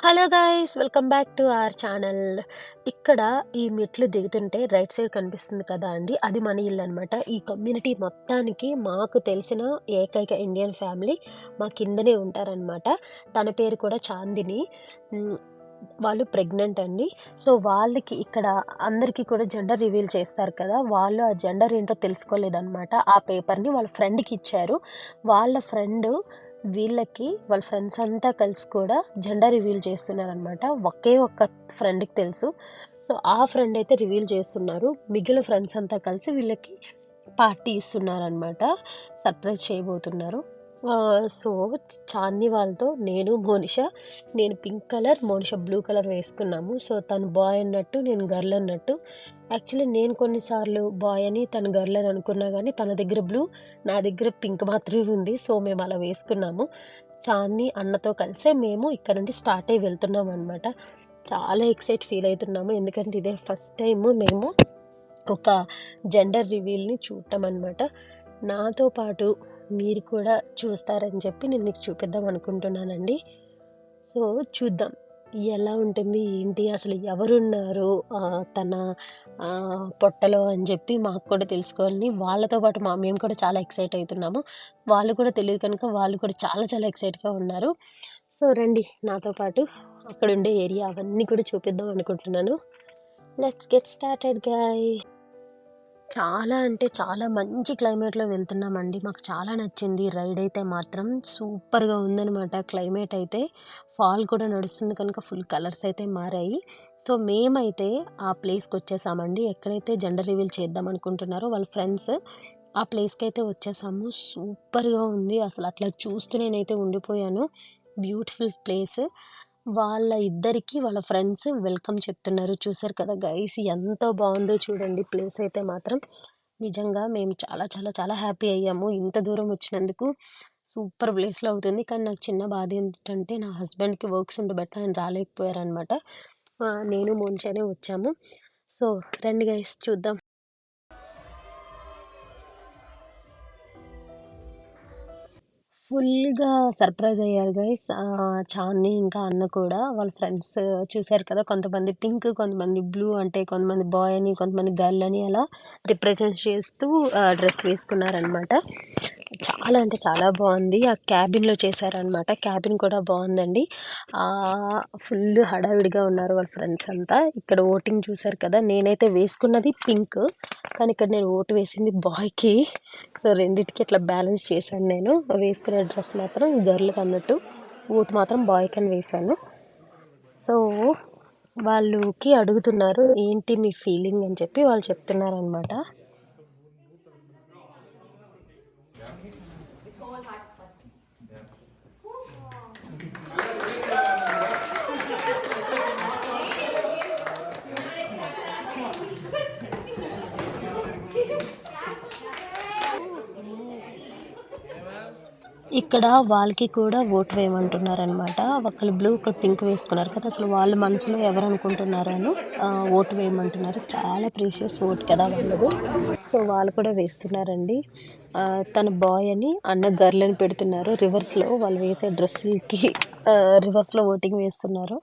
Hello guys welcome back to our channel. ఇక్కడ ఈ మెట్లు దిగుతుంటే రైట్ సైడ్ కనిపిస్తుంది కదా అండి, అది మన ఇల్లు అనమాట. ఈ కమ్యూనిటీ మొత్తానికి మాకు తెలిసిన ఏకైక ఇండియన్ ఫ్యామిలీ మా కిందనే ఉంటారనమాట. తన పేరు కూడా చాందిని. మ్, వాళ్ళు ప్రెగ్నెంట్ అండి. సో వాళ్ళకి ఇక్కడ అందరికీ కూడా జెండర్ రివీల్ చేస్తారు కదా, వాళ్ళు ఆ జెండర్ ఏంటో తెలుసుకోలేదన్నమాట. ఆ పేపర్ని వాళ్ళ ఫ్రెండ్కి ఇచ్చారు. వాళ్ళ ఫ్రెండ్ వీళ్ళకి వాళ్ళ ఫ్రెండ్స్ అంతా కలిసి కూడా జెండర్ రివీల్ చేస్తున్నారనమాట. ఒకే ఒక్క ఫ్రెండ్కి తెలుసు. సో ఆ ఫ్రెండ్ అయితే రివీల్ చేస్తున్నారు. మిగిలిన ఫ్రెండ్స్ అంతా కలిసి వీళ్ళకి పార్టీ ఇస్తున్నారనమాట. సర్ప్రైజ్ చేయబోతున్నారు. సో చాందీ వాళ్ళతో నేను pink colour, Monisha blue colour వేసుకున్నాము. సో తను బాయ్ అన్నట్టు, నేను గర్ల్ అన్నట్టు. యాక్చువల్లీ నేను కొన్నిసార్లు బాయ్ అని తను గర్ల్ అని అనుకున్నా, కానీ తన దగ్గర బ్లూ, నా దగ్గర పింక్ మాత్రమే ఉంది. సో మేము అలా వేసుకున్నాము. చాందీ అన్నతో కలిసే మేము ఇక్కడ నుండి స్టార్ట్ అయ్యి వెళ్తున్నాం అనమాట. చాలా ఎక్సైట్ ఫీల్ అవుతున్నాము, ఎందుకంటే ఇదే ఫస్ట్ టైము మేము ఒక జెండర్ రివీల్ని చూడటం అనమాట. నాతో పాటు మీరు కూడా చూస్తారని చెప్పి నేను మీకు చూపిద్దాం అనుకుంటున్నానండి. సో చూద్దాం ఎలా ఉంటుంది ఏంటి, అసలు ఎవరున్నారు తన పొట్టలో అని చెప్పి మాకు కూడా తెలుసుకోవాలని, వాళ్ళతో పాటు మేము కూడా చాలా ఎక్సైట్ అవుతున్నాము. వాళ్ళు కూడా తెలియదు కనుక వాళ్ళు కూడా చాలా చాలా ఎక్సైట్గా ఉన్నారు. సో రండి నాతో పాటు అక్కడ ఉండే ఏరియా అవన్నీ కూడా చూపిద్దాం అనుకుంటున్నాను. Let's get started guy. చాలా అంటే చాలా మంచి క్లైమేట్‌లో వెళ్తున్నామండి. మాకు చాలా నచ్చింది. రైడ్ అయితే మాత్రం సూపర్‌గా ఉందనమాట. క్లైమేట్ అయితే ఫాల్ కూడా నడుస్తుంది కనుక ఫుల్ కలర్స్ అయితే మారాయి. సో మేమైతే ఆ ప్లేస్‌కొచ్చేసామండి. ఎక్కడైతే జెండర్ రివీల్ చేద్దాం అనుకుంటున్నారో వాళ్ళ ఫ్రెండ్స్, ఆ ప్లేస్‌కైతే వచ్చేసాము. సూపర్‌గా ఉంది. అసలు అట్లా చూస్తూ నేనైతే ఉండిపోయాను. Beautiful place. వాళ్ళ ఫ్రెండ్స్ వెల్కమ్ చెప్తున్నారు. చూసారు కదా గైస్, ఎంత బాగుందో చూడండి ప్లేస్ అయితే మాత్రం. నిజంగా మేము చాలా చాలా చాలా హ్యాపీ అయ్యాము ఇంత దూరం వచ్చినందుకు. సూపర్ ప్లేస్లో అవుతుంది. కానీ నాకు చిన్న బాధ ఏంటంటే, నా హస్బెండ్కి వర్క్స్ ఉండబట్టి ఆయన రాలేకపోయారనమాట. నేను మోనిషానే వచ్చాము. సో రండి గైస్ చూద్దాం. ఫుల్‌గా సర్ప్రైజ్ అయ్యారు గైస్. చాంది ఇంకా అన్న కూడా. వాళ్ళ ఫ్రెండ్స్ చూసారు కదా, కొంతమంది పింక్, కొంతమంది బ్లూ, అంటే కొంతమంది బాయ్ అని, కొంతమంది గర్ల్ అని అలా రిప్రజెంట్ చేస్తూ డ్రెస్ వేసుకున్నారనమాట. చాలా అంటే చాలా బాగుంది. ఆ క్యాబిన్‌లో చేశారనమాట. క్యాబిన్ కూడా బాగుందండి. ఫుల్ హడావిడిగా ఉన్నారు వాళ్ళ ఫ్రెండ్స్ అంతా. ఇక్కడ ఓటింగ్ చూసారు కదా, నేనైతే వేసుకున్నది పింక్, కానీ ఇక్కడ నేను ఓటు వేసింది బాయ్కి. సో రెండిటికి ఇట్లా బ్యాలెన్స్ చేశాను నేను. వేసుకునే డ్రెస్ మాత్రం గర్ల్కి అన్నట్టు, ఓటు మాత్రం బాయ్కి అని వేశాను. సో వాళ్ళకి అడుగుతున్నారు ఏంటి మీ ఫీలింగ్ అని చెప్పి, వాళ్ళు చెప్తున్నారు అనమాట. ఇక్కడ వాళ్ళకి కూడా ఓటు వేయమంటున్నారనమాట. ఒకళ్ళు బ్లూ, ఒకళ్ళు పింక్ వేసుకున్నారు కదా, అసలు వాళ్ళ మనసులో ఎవరు అనుకుంటున్నారని ఓటు వేయమంటున్నారు. చాలా ప్రీషియస్ ఓట్ కదా వాళ్ళది. సో వాళ్ళు కూడా వేస్తున్నారండి. తన బాయ్ అని, అన్న గర్ల్ అని పెడుతున్నారు. రివర్స్లో వాళ్ళు వేసే డ్రెస్సులకి రివర్స్లో ఓటింగ్ వేస్తున్నారు.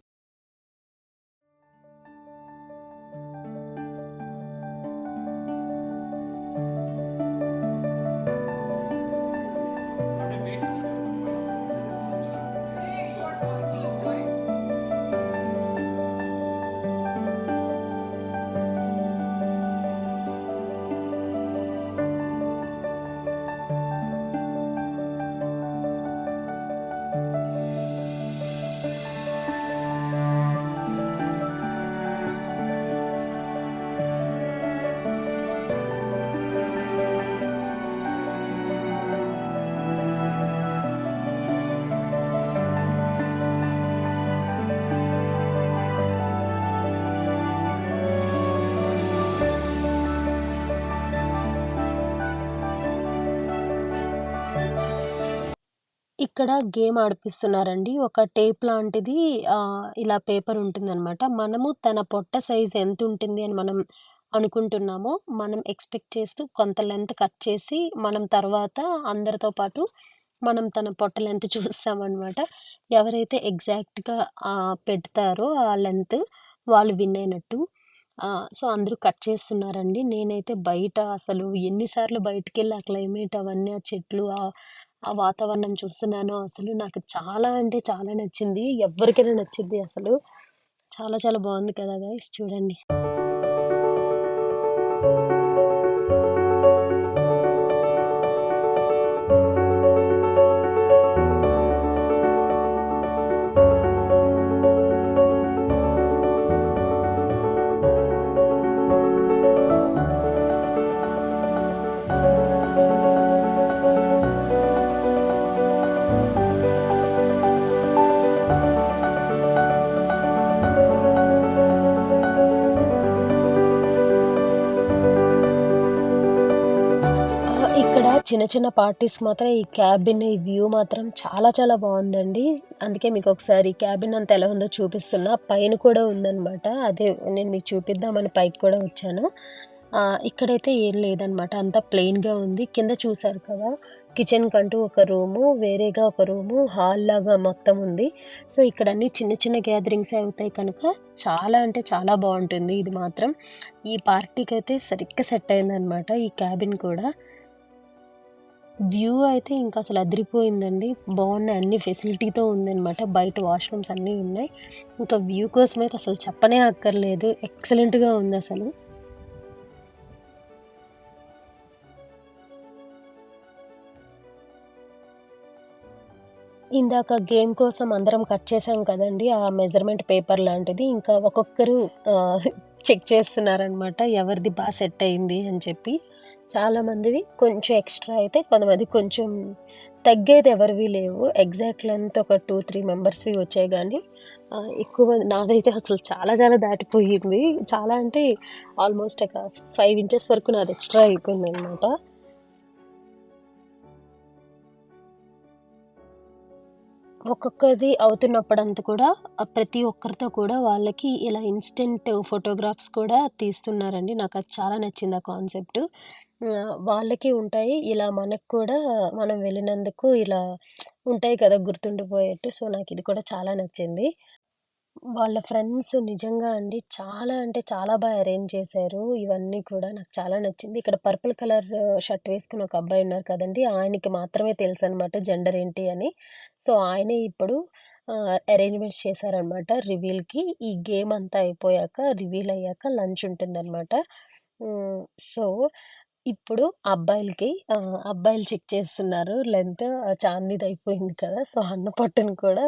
ఇక్కడ గేమ్ ఆడిపిస్తున్నారండి. ఒక టేప్ లాంటిది, ఇలా పేపర్ ఉంటుందనమాట. మనము తన పొట్ట సైజ్ ఎంతుంటుంది అని మనం అనుకుంటున్నామో, మనం ఎక్స్‌పెక్ట్ చేస్తూ కొంత లెంత్ కట్ చేసి, మనం తర్వాత అందరితో పాటు మనం తన పొట్ట లెంత్ చూస్తామనమాట. ఎవరైతే ఎగ్జాక్ట్‌గా పెడతారో ఆ లెంత్ వాళ్ళు విన్ అయినట్టు. సో, అందరూ కట్ చేస్తున్నారండి. నేనైతే బయట అసలు ఎన్ని సార్లు బయటికెళ్ళి ఆ క్లైమేట్ అవన్నీ, ఆ చెట్లు, ఆ వాతావరణం చూస్తున్నానో అసలు నాకు చాలా అంటే చాలా నచ్చింది. ఎవ్వరికైనా నచ్చిద్ది అసలు. చాలా చాలా బావుంది కదా గైస్ చూడండి. ఇక్కడ చిన్న చిన్న పార్టీస్ మాత్రం ఈ క్యాబిన్, ఈ వ్యూ మాత్రం చాలా చాలా బావుందండి. అందుకే మీకొకసారి క్యాబిన్ అంతా ఎలా ఉందో చూపిస్తున్నా. పైన కూడా ఉందనమాట. అదే నేను మీకు చూపిద్దామని పైకి కూడా వచ్చాను. ఇక్కడైతే ఏం లేదనమాట. అంతా ప్లెయిన్‌గా ఉంది. కింద చూసారు కదా! కిచెన్‌కంటూ ఒక రూము, వేరేగా ఒక రూము, హాల్‌లాగా మొత్తం ఉంది. సో, ఇక్కడ అన్నీ చిన్న చిన్న గ్యాదరింగ్సే అవుతాయి కనుక చాలా అంటే చాలా బావుంటుంది ఇది మాత్రం. ఈ పార్టీకైతే సరిగ్గా సెట్ అయిందనమాట ఈ క్యాబిన్ కూడా. వ్యూ అయితే ఇంక అసలు అదిరిపోయిందండి. బావున్నాయి. అన్ని ఫెసిలిటీతో ఉందనమాట. బయట వాష్‌రూమ్స్ అన్నీ ఉన్నాయి. ఇంకా వ్యూ కోసమైతే అసలు చెప్పనే అక్కర్లేదు. ఎక్సలెంట్‌గా ఉందసలు. ఇందాక గేమ్ కోసం అందరం కట్ చేసాం కదండీ! ఆ మెజర్‌మెంట్ పేపర్ లాంటిది. ఇంకా ఒక్కొక్కరు చెక్ చేస్తున్నారనమాట. ఎవరిది సెట్ అయింది అని చెప్పి. చాలామందివి కొంచెం ఎక్స్‌ట్రా అయితే, కొంతమంది కొంచెం తగ్గేది ఎవరివి లేవు. ఎగ్జాక్ట్ లెంత్ ఒక 2, 3 మెంబర్స్‌వి వచ్చాయి గానీ, ఎక్కువ మంది నాదైతే అసలు చాలా చాలా దాటిపోయింది. చాలా అంటే ఆల్‌మోస్ట్ ఒక 5 ఇంచెస్ వరకు నాది ఎక్స్‌ట్రా అయిపోయిందనమాట. ఒక్కొక్కది అవుతున్నప్పుడంతా కూడా ప్రతి ఒక్కరితో కూడా వాళ్ళకి ఇలా ఇన్‌స్టంట్ ఫోటోగ్రాఫ్స్ కూడా తీస్తున్నారండి. నాకది చాలా నచ్చింది ఆ కాన్సెప్ట్. వాళ్ళకి ఉంటాయి. ఇలా మనకు కూడా మనం వెళ్ళినందుకు ఇలా ఉంటాయి కదా! గుర్తుండిపోయేట్టు. సో, నాకిది కూడా చాలా నచ్చింది. వాళ్ళ ఫ్రెండ్స్ నిజంగా అండి చాలా అంటే చాలా అరేంజ్ చేశారు. ఇవన్నీ కూడా నాకు చాలా నచ్చింది. ఇక్కడ పర్పుల్ కలర్ షర్ట్ వేసుకున్న ఒక అబ్బాయి ఉన్నారు కదండీ! ఆయనకి మాత్రమే తెలుసనమాట జెండర్ ఏంటి అని. సో, ఆయనే ఇప్పుడు అరేంజ్‌మెంట్స్ చేశారనమాట రివీల్‌కి. ఈ గేమ్ అంతా అయిపోయాక, రివీల్ అయ్యాక లంచ్ ఉంటుందనమాట. హ్మ్. సో, ఇప్పుడు అబ్బాయిలు చెక్ చేస్తున్నారు లెంత్. చాందిదయిపోయింది కదా! సో, అన్న పొట్టను కూడా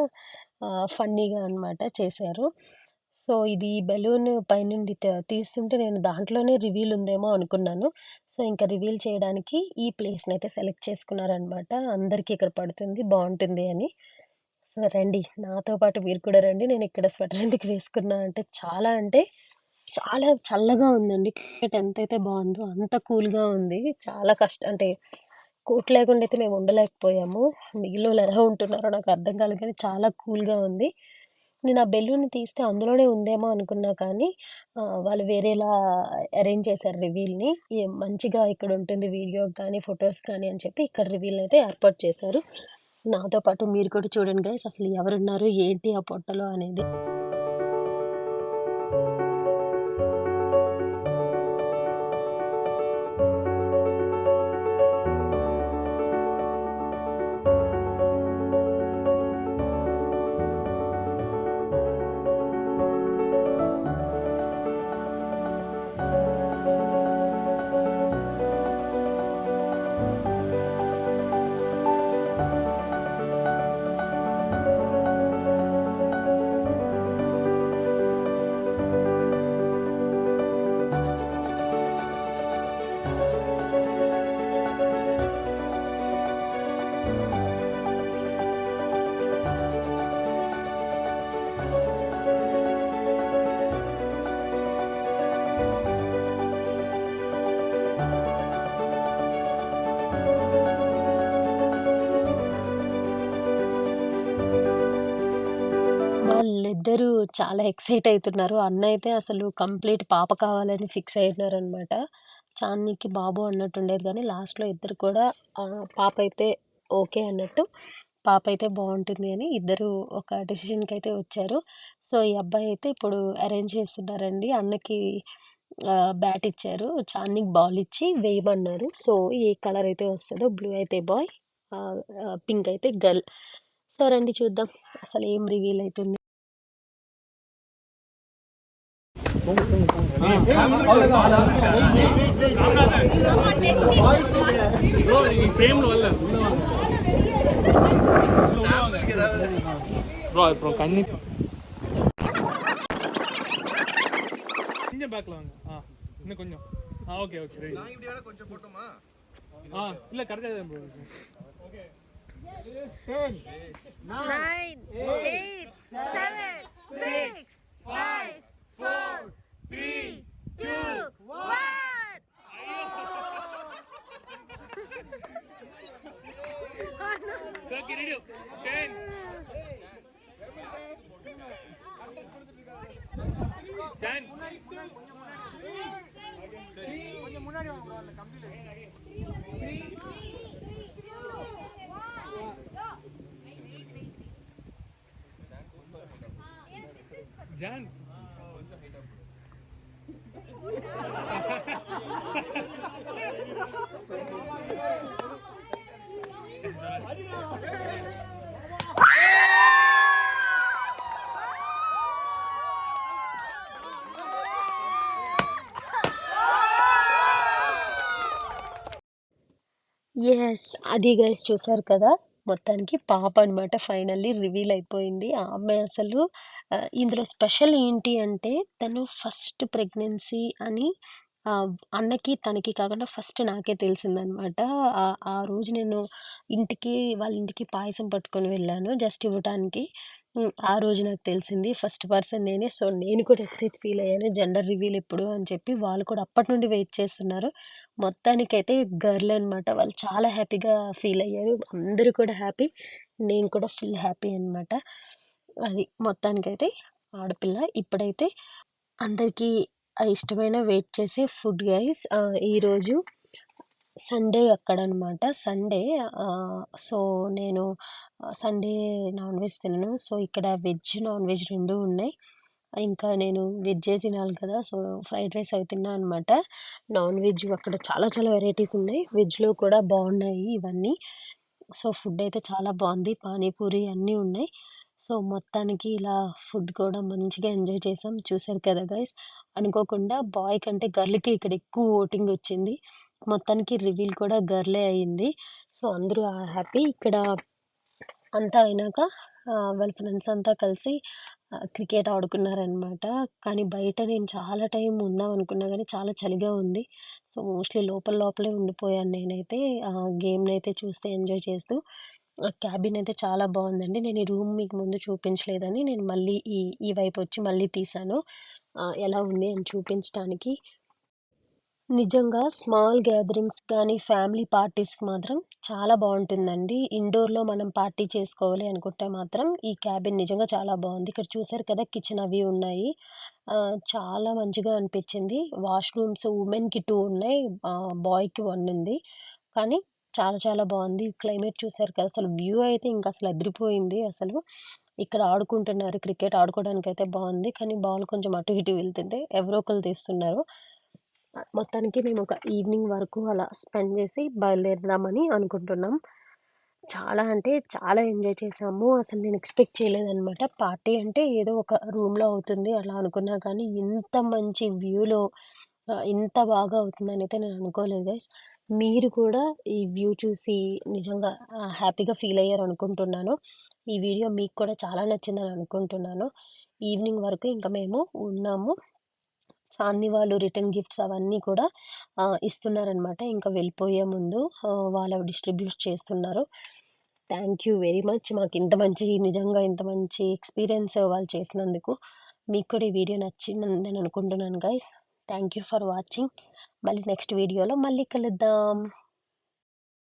ఫన్నీగా అనమాట చేశారు. సో, ఇది బెలూన్ పైనుండి తీస్తుంటే నేను దాంట్లోనే రివీల్ ఉందేమో అనుకున్నాను. సో, ఇంక రివీల్ చేయడానికి ఈ ప్లేస్‌నైతే సెలెక్ట్ చేసుకున్నారనమాట. అందరికి ఇక్కడ పడుతుంది, బావుంటుంది అని. సో, రండి నాతో పాటు మీరు కూడా రండి. నేనిక్కడ స్వెటర్ ఎందుకు వేసుకున్నా అంటే చాలా చల్లగా ఉందండి. క్లైమేట్ ఎంతైతే బావుందో అంత కూల్‌గా ఉంది. చాలా అంటే కోట్ లేకుండా అయితే మేము ఉండలేకపోయాము. మిగిలినోళ్ళు ఎలా ఉంటున్నారో నాకు అర్థం కాలేదు కానీ చాలా కూల్‌గా ఉంది. నేను ఆ బెలూన్‌ని తీస్తే అందులోనే ఉందేమో అనుకున్నా కానీ వాళ్ళు వేరేలా అరేంజ్ చేశారు రివీల్‌ని. మంచిగా ఇక్కడ ఉంటుంది వీడియో కానీ, ఫోటోస్ కానీ అని చెప్పి ఇక్కడ రివీల్‌ని అయితే ఏర్పాటు చేశారు. నాతో పాటు మీరు కూడా చూడండి గైస్ అసలు ఎవరున్నారు? ఏంటి ఆ పొట్టలో అనేది. వాళ్ళిద్దరూ చాలా ఎక్సైట్ అయితున్నారు. అన్నయితే అసలు కంప్లీట్ పాప కావాలని ఫిక్స్ అయినారనమాట. చాందినికి బాబు అన్నట్టుండేది గానీ లాస్ట్‌లో ఇద్దరు కూడా పాప అయితే ఓకే అన్నట్టు. పాప అయితే బాగుంటుంది అని ఇద్దరు ఒక డెసిషన్కి అయితే వచ్చారు. సో ఈ అబ్బాయి అయితే ఇప్పుడు అరేంజ్ చేస్తున్నారండి. అన్నకి బ్యాట్ ఇచ్చారు, చాన్నికి బాల్ ఇచ్చి వేయమన్నారు. సో ఏ కలర్ అయితే వస్తుందో, బ్లూ అయితే బాయ్, పింక్ అయితే గర్ల్. సో రండి చూద్దాం అసలు ఏం రివీల్ అవుతుంది. ப்ரோ கண்ணி கொஞ்சம் பேக்ல வாங்க. இன்னும் கொஞ்சம். Okay okay ready. நான் இப்படி வேணா கொஞ்சம் போட்டுமா? இல்ல கரெக்ட்டா தான் bro. Okay 10 9 8 7 6 5 4 3 2 1. So get ready. 10 10 சரி கொஞ்சம் முன்னாடி வாங்க ப்ரோ. அந்த கம்பில ஜான் கொஞ்சம் ஹைட்டா ఎస్, అది గైస్ చూసారు కదా, మొత్తానికి పాప అనమాట ఫైనల్లీ రివీల్ అయిపోయింది. ఆ అమ్మాయి అసలు ఇందులో స్పెషల్ ఏంటి అంటే తను ఫస్ట్ ప్రెగ్నెన్సీ అని అన్నకి తనకి కాకుండా ఫస్ట్ నాకే తెలిసిందనమాట. ఆ రోజు నేను వాళ్ళ ఇంటికి పాయసం పట్టుకొని వెళ్ళాను జస్ట్ ఇవ్వటానికి. ఆ రోజు నాకు తెలిసింది, ఫస్ట్ పర్సన్ నేనే. సో నేను కూడా ఎక్సైట్ ఫీల్ అయ్యాను, జెండర్ రివీల్ ఎప్పుడు అని చెప్పి. వాళ్ళు కూడా అప్పటి నుండి వెయిట్ చేస్తున్నారు. మొత్తానికైతే గర్ల్ అనమాట. వాళ్ళు చాలా హ్యాపీగా ఫీల్ అయ్యారు. అందరూ కూడా హ్యాపీ, నేను కూడా ఫుల్ హ్యాపీ అనమాట. అది మొత్తానికైతే ఆడపిల్ల. ఇప్పుడైతే అందరికీ ఇష్టమైన వెయిట్ చేసే ఫుడ్ గైస్. ఈరోజు సండే అక్కడనమాట. సండే సో నేను సండే నాన్ వెజ్ తినను. సో ఇక్కడ వెజ్, నాన్ వెజ్ 2 ఉన్నాయి. ఇంకా నేను వెజ్జే తినాలి కదా! సో ఫ్రైడ్ రైస్ అవి తిన్నా అనమాట. నాన్ వెజ్ అక్కడ చాలా చాలా వెరైటీస్ ఉన్నాయి. వెజ్‌లో కూడా బాగున్నాయి ఇవన్నీ. సో ఫుడ్ అయితే చాలా బాగుంది. పానీపూరి అన్నీ ఉన్నాయి. సో మొత్తానికి ఇలా ఫుడ్ కూడా మంచిగా ఎంజాయ్ చేసాం. చూసారు కదా గైస్! అనుకోకుండా బాయ్ కంటే గర్ల్‌కి ఇక్కడ ఎక్కువ ఓటింగ్ వచ్చింది. మొత్తానికి రివీల్ కూడా గర్లే అయింది. సో అందరూ హ్యాపీ. ఇక్కడ అంతా అయినాక వాళ్ళ ఫ్రెండ్స్ అంతా కలిసి క్రికెట్ ఆడుకున్నారనమాట. కానీ బయట నేను చాలా టైం ఉందాం అనుకున్నా గానీ చాలా చలిగా ఉంది. సో మోస్ట్‌లీ లోపలే ఉండిపోయాను నేనైతే. గేమ్‌నైతే చూస్తూ ఎంజాయ్ చేస్తూ. క్యాబిన్ అయితే చాలా బావుందండి. నేను ఈ రూమ్ మీకు ముందు చూపించలేదని నేను మళ్ళీ ఈ వైపొచ్చి మళ్ళీ తీశాను. ఎలా ఉంది అని చూపించటానికి. నిజంగా స్మాల్ గ్యాదరింగ్స్ కానీ, ఫ్యామిలీ పార్టీస్‌కి మాత్రం చాలా బావుంటుందండి. ఇండోర్‌లో మనం పార్టీ చేసుకోవాలి అనుకుంటే మాత్రం ఈ క్యాబిన్ నిజంగా చాలా బావుంది. ఇక్కడ చూసారు కదా, కిచెన్ అవి ఉన్నాయి. చాలా మంచిగా అనిపించింది. వాష్‌రూమ్స్ ఉమెన్‌కి 2 ఉన్నాయి. బాయ్‌కి 1 ఉంది. కానీ చాలా చాలా బావుంది. క్లైమేట్ చూసారు కదా, అసలు వ్యూ అయితే ఇంక అసలు అదిరిపోయింది అసలు. ఇక్కడ ఆడుకుంటున్నారు. క్రికెట్ ఆడుకోవడానికైతే బావుంది. కానీ బాల్ కొంచెం అటు ఇటు వెళ్తుంది. ఎవరో ఒకళ్ళు తీస్తున్నారు. మొత్తానికి మేము ఒక ఈవినింగ్ వరకు అలా స్పెండ్ చేసి బయలుదేరదామని అనుకుంటున్నాం. చాలా అంటే చాలా ఎంజాయ్ చేసాము. అసలు నేను ఎక్స్‌పెక్ట్ చేయలేదనమాట. పార్టీ అంటే ఏదో ఒక రూమ్‌లో అవుతుంది అలా అనుకున్నా కానీ ఇంత మంచి వ్యూలో ఇంత బాగా అవుతుందనైతే నేను అనుకోలేదు గైస్. మీరు కూడా ఈ వ్యూ చూసి నిజంగా హ్యాపీగా ఫీల్ అయ్యారనుకుంటున్నాను. ఈ వీడియో మీకు కూడా చాలా నచ్చిందని అనుకుంటున్నాను. ఈవినింగ్ వరకు ఇంక మేము ఉన్నాము. చాందీ వాళ్ళు రిటర్న్ గిఫ్ట్స్ అవన్నీ కూడా ఇస్తున్నారనమాట. ఇంకా వెళ్ళిపోయే ముందు వాళ్ళు డిస్ట్రిబ్యూట్ చేస్తున్నారు. Thank you very much. మాకు నిజంగా ఇంత మంచి ఎక్స్‌పీరియన్స్ వాళ్ళు చేసినందుకు. మీకు కూడా ఈ వీడియో నచ్చిందని అనుకుంటున్నాను guys. Thank you for watching. మళ్ళీ నెక్స్ట్ వీడియోలో మళ్ళీ కలుద్దాం.